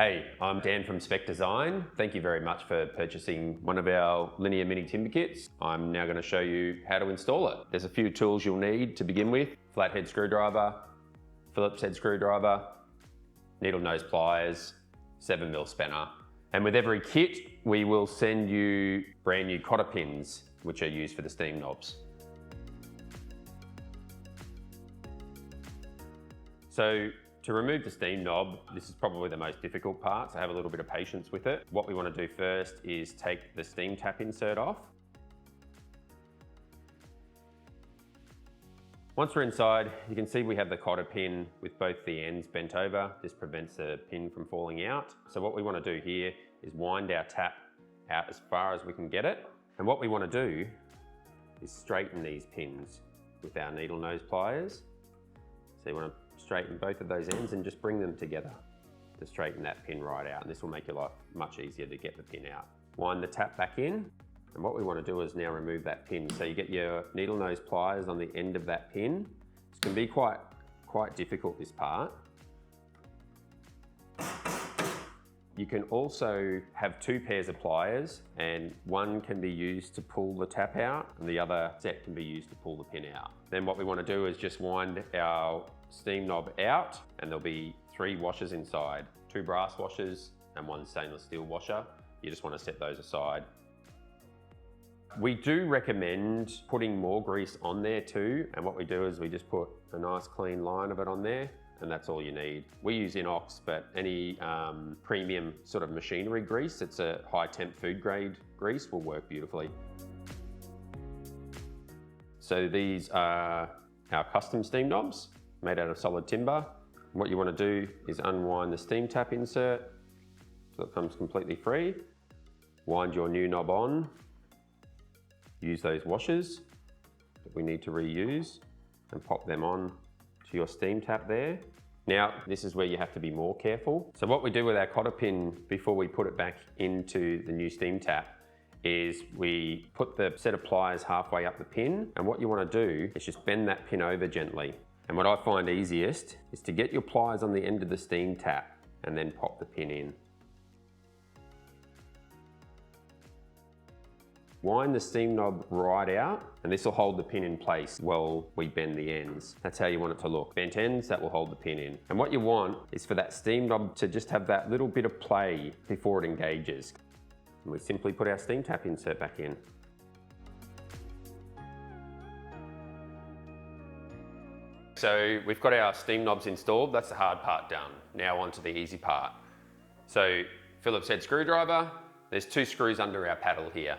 Hey, I'm Dan from Spec Design. Thank you very much for purchasing one of our linear mini timber kits. I'm now going to show you how to install it. There's a few tools you'll need to begin with: flathead screwdriver, Phillips head screwdriver, needle nose pliers, 7mm spanner. And with every kit, we will send you brand new cotter pins, which are used for the steam knobs. So to remove the steam knob, this is probably the most difficult part, so have a little bit of patience with it. What we want to do first is take the steam tap insert off. Once we're inside, you can see we have the cotter pin with both the ends bent over. This prevents the pin from falling out. So what we want to do here is wind our tap out as far as we can get it. And what we want to do is straighten these pins with our needle nose pliers. So you want to straighten both of those ends and just bring them together to straighten that pin right out. And this will make your life much easier to get the pin out. Wind the tap back in. And what we want to do is now remove that pin. So you get your needle nose pliers on the end of that pin. This can be quite difficult, this part. You can also have two pairs of pliers, and one can be used to pull the tap out and the other set can be used to pull the pin out. Then what we want to do is just wind our steam knob out, and there'll be 3 washers inside, 2 brass washers and 1 stainless steel washer. You just want to set those aside. We do recommend putting more grease on there too, and what we do is we just put a nice clean line of it on there, and that's all you need. We use Inox, but any premium sort of machinery grease, it's a high temp food grade grease, will work beautifully. So these are our custom steam knobs made out of solid timber. What you want to do is unwind the steam tap insert so it comes completely free. Wind your new knob on. Use those washers that we need to reuse and pop them on to your steam tap there. Now, this is where you have to be more careful. So what we do with our cotter pin before we put it back into the new steam tap is we put the set of pliers halfway up the pin, and what you want to do is just bend that pin over gently. And what I find easiest is to get your pliers on the end of the steam tap and then pop the pin in. Wind the steam knob right out, and this will hold the pin in place while we bend the ends. That's how you want it to look. Bent ends, that will hold the pin in. And what you want is for that steam knob to just have that little bit of play before it engages. And we simply put our steam tap insert back in. So we've got our steam knobs installed. That's the hard part done. Now on to the easy part. So Phillips head screwdriver. There's 2 screws under our paddle here.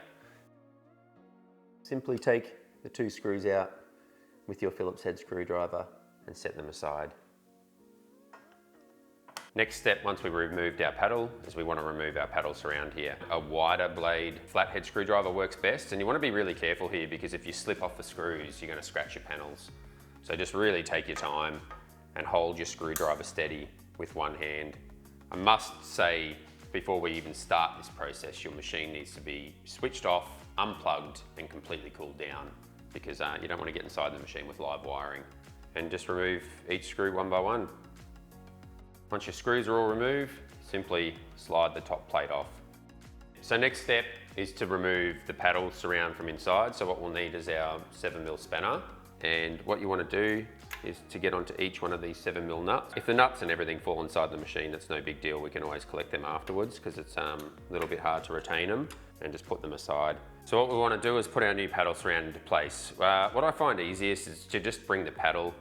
Simply take the 2 screws out with your Phillips head screwdriver and set them aside. Next step, once we've removed our paddle, is we want to remove our paddle surround here. A wider blade flathead screwdriver works best, and you want to be really careful here because if you slip off the screws, you're going to scratch your panels. So just really take your time and hold your screwdriver steady with one hand. I must say, before we even start this process, your machine needs to be switched off, unplugged and completely cooled down, because you don't want to get inside the machine with live wiring. And just remove each screw one by one. Once your screws are all removed, simply slide the top plate off. So next step is to remove the paddle surround from inside. So what we'll need is our 7mm spanner, and what you want to do is to get onto each one of these 7mm nuts. If the nuts and everything fall inside the machine, that's no big deal. We can always collect them afterwards because it's a little bit hard to retain them, and just put them aside. So what we want to do is put our new paddle surround into place. What I find easiest is to just bring the paddle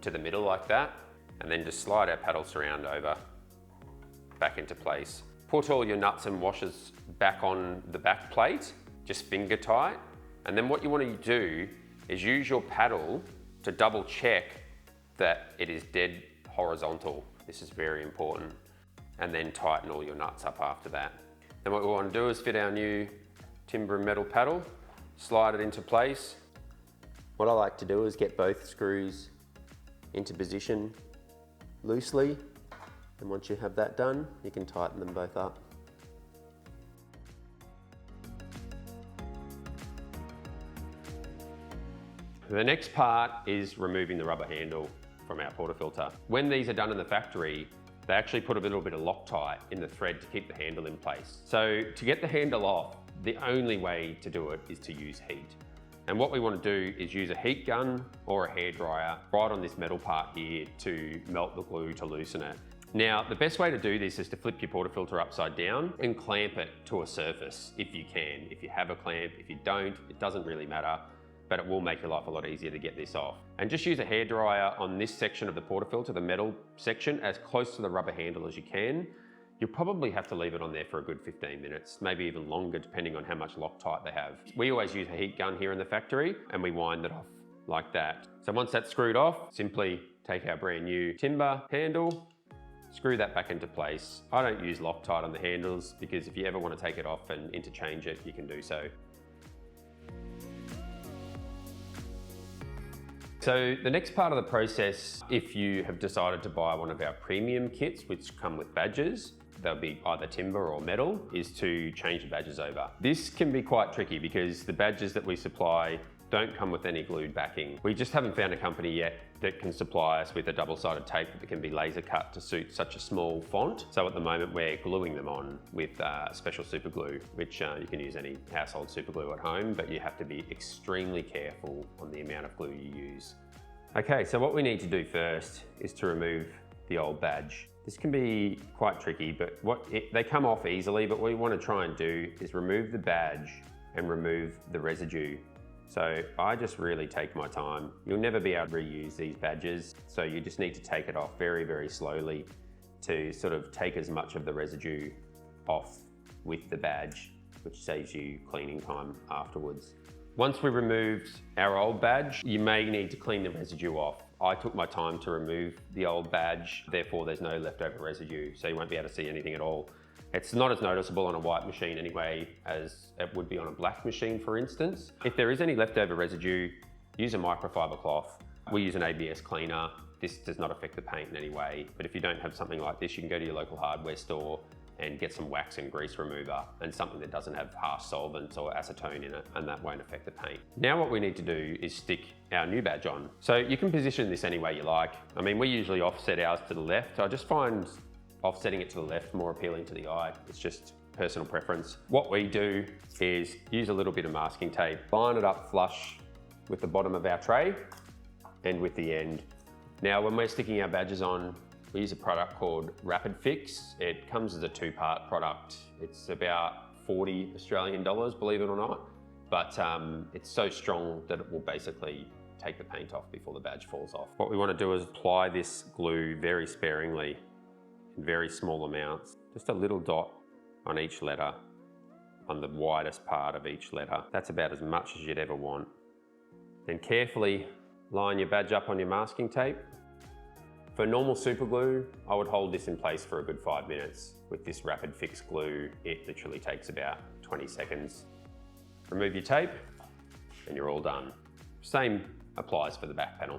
to the middle like that, and then just slide our paddle surround over, back into place. Put all your nuts and washers back on the back plate, just finger tight. And then what you want to do is use your paddle to double check that it is dead horizontal. This is very important. And then tighten all your nuts up after that. Then what we want to do is fit our new timber and metal paddle, slide it into place. What I like to do is get both screws into position loosely, and once you have that done, you can tighten them both up. The next part is removing the rubber handle from our portafilter. When these are done in the factory, they actually put a little bit of Loctite in the thread to keep the handle in place. So to get the handle off, the only way to do it is to use heat. And what we want to do is use a heat gun or a hairdryer right on this metal part here to melt the glue to loosen it. Now, the best way to do this is to flip your portafilter upside down and clamp it to a surface if you can. If you have a clamp, if you don't, it doesn't really matter, but it will make your life a lot easier to get this off. And just use a hairdryer on this section of the portafilter, the metal section, as close to the rubber handle as you can. You'll probably have to leave it on there for a good 15 minutes, maybe even longer, depending on how much Loctite they have. We always use a heat gun here in the factory and we wind it off like that. So once that's screwed off, simply take our brand new timber handle, screw that back into place. I don't use Loctite on the handles because if you ever want to take it off and interchange it, you can do so. So the next part of the process, if you have decided to buy one of our premium kits, which come with badges, they'll be either timber or metal, is to change the badges over. This can be quite tricky because the badges that we supply don't come with any glued backing. We just haven't found a company yet that can supply us with a double-sided tape that can be laser cut to suit such a small font. So at the moment we're gluing them on with special super glue, which you can use any household super glue at home, but you have to be extremely careful on the amount of glue you use. Okay, so what we need to do first is to remove the old badge. This can be quite tricky, but they come off easily, but what we want to try and do is remove the badge and remove the residue. So I just really take my time. You'll never be able to reuse these badges, so you just need to take it off very, very slowly to sort of take as much of the residue off with the badge, which saves you cleaning time afterwards. Once we removed our old badge, you may need to clean the residue off. I took my time to remove the old badge, therefore there's no leftover residue, so you won't be able to see anything at all. It's not as noticeable on a white machine anyway as it would be on a black machine, for instance. If there is any leftover residue, use a microfiber cloth. We use an ABS cleaner. This does not affect the paint in any way, but if you don't have something like this, you can go to your local hardware store and get some wax and grease remover and something that doesn't have harsh solvents or acetone in it, and that won't affect the paint. Now what we need to do is stick our new badge on. So you can position this any way you like. I mean, we usually offset ours to the left. I just find offsetting it to the left more appealing to the eye. It's just personal preference. What we do is use a little bit of masking tape, line it up flush with the bottom of our tray and with the end. Now, when we're sticking our badges on, we use a product called Rapid Fix. It comes as a two-part product. It's about 40 Australian dollars, believe it or not, but it's so strong that it will basically take the paint off before the badge falls off. What we want to do is apply this glue very sparingly in very small amounts, just a little dot on each letter, on the widest part of each letter. That's about as much as you'd ever want. Then carefully line your badge up on your masking tape. For normal super glue, I would hold this in place for a good 5 minutes. With this Rapid Fix glue, it literally takes about 20 seconds. Remove your tape and you're all done. Same applies for the back panel.